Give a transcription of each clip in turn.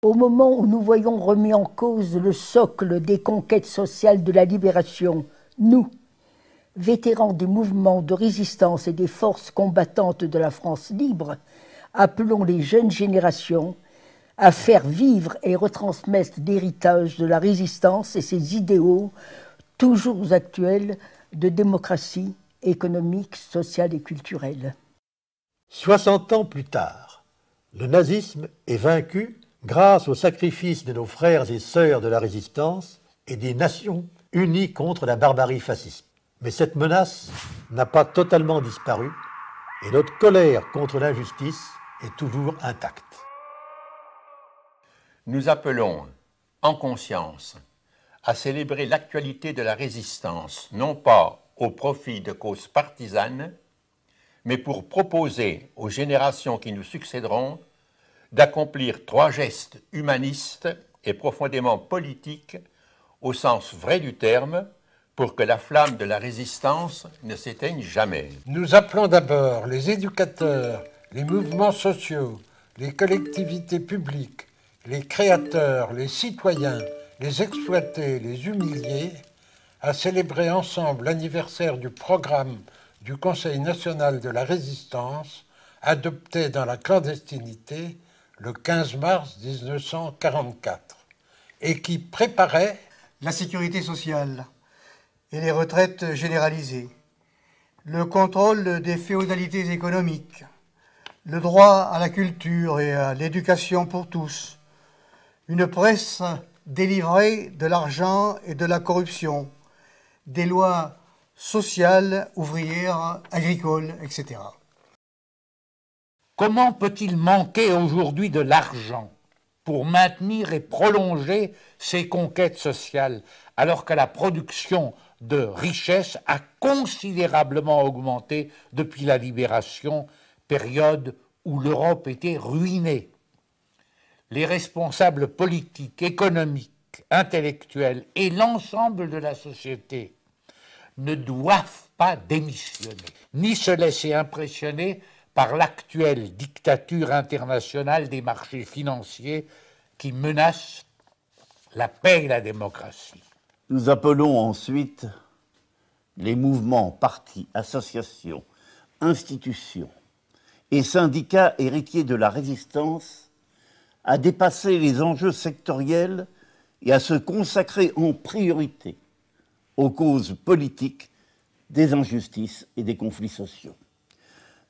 Au moment où nous voyons remis en cause le socle des conquêtes sociales de la libération, nous, vétérans des mouvements de résistance et des forces combattantes de la France libre, appelons les jeunes générations à faire vivre et retransmettre l'héritage de la résistance et ses idéaux toujours actuels de démocratie économique, sociale et culturelle. 60 ans plus tard, le nazisme est vaincu grâce au sacrifice de nos frères et sœurs de la résistance et des nations unies contre la barbarie fasciste. Mais cette menace n'a pas totalement disparu et notre colère contre l'injustice est toujours intacte. Nous appelons, en conscience, à célébrer l'actualité de la résistance, non pas au profit de causes partisanes, mais pour proposer aux générations qui nous succéderont d'accomplir 3 gestes humanistes et profondément politiques au sens vrai du terme, pour que la flamme de la résistance ne s'éteigne jamais. Nous appelons d'abord les éducateurs, les mouvements sociaux, les collectivités publiques, les créateurs, les citoyens, les exploités, les humiliés, à célébrer ensemble l'anniversaire du programme du Conseil national de la résistance, adopté dans la clandestinité le 15 mars 1944, et qui préparait la sécurité sociale et les retraites généralisées, le contrôle des féodalités économiques, le droit à la culture et à l'éducation pour tous, une presse délivrée de l'argent et de la corruption, des lois sociales, ouvrières, agricoles, etc. Comment peut-il manquer aujourd'hui de l'argent pour maintenir et prolonger ces conquêtes sociales, alors que la production de richesses a considérablement augmenté depuis la libération, période où l'Europe était ruinée? Les responsables politiques, économiques, intellectuels et l'ensemble de la société ne doivent pas démissionner, ni se laisser impressionner par l'actuelle dictature internationale des marchés financiers qui menace la paix et la démocratie. Nous appelons ensuite les mouvements, partis, associations, institutions et syndicats héritiers de la résistance à dépasser les enjeux sectoriels et à se consacrer en priorité aux causes politiques des injustices et des conflits sociaux.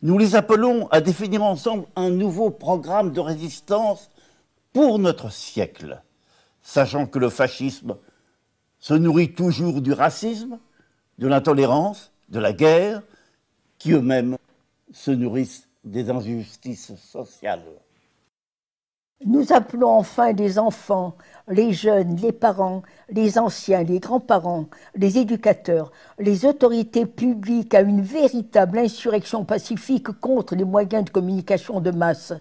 Nous les appelons à définir ensemble un nouveau programme de résistance pour notre siècle, sachant que le fascisme se nourrit toujours du racisme, de l'intolérance, de la guerre, qui eux-mêmes se nourrissent des injustices sociales. Nous appelons enfin les enfants, les jeunes, les parents, les anciens, les grands-parents, les éducateurs, les autorités publiques à une véritable insurrection pacifique contre les moyens de communication de masse.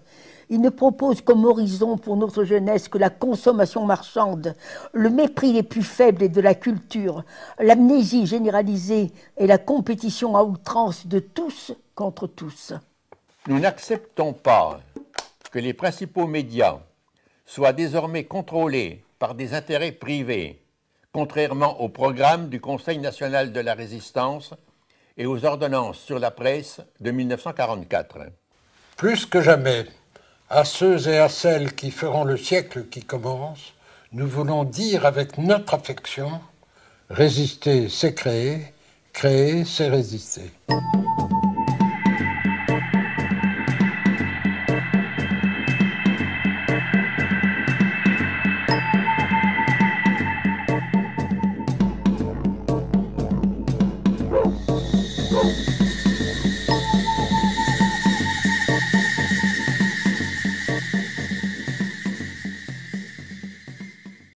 Ils ne proposent comme horizon pour notre jeunesse que la consommation marchande, le mépris des plus faibles et de la culture, l'amnésie généralisée et la compétition à outrance de tous contre tous. Nous n'acceptons pas que les principaux médias soient désormais contrôlés par des intérêts privés, contrairement au programme du Conseil national de la résistance et aux ordonnances sur la presse de 1944. Plus que jamais, à ceux et à celles qui feront le siècle qui commence, nous voulons dire avec notre affection, résister c'est créer, créer c'est résister.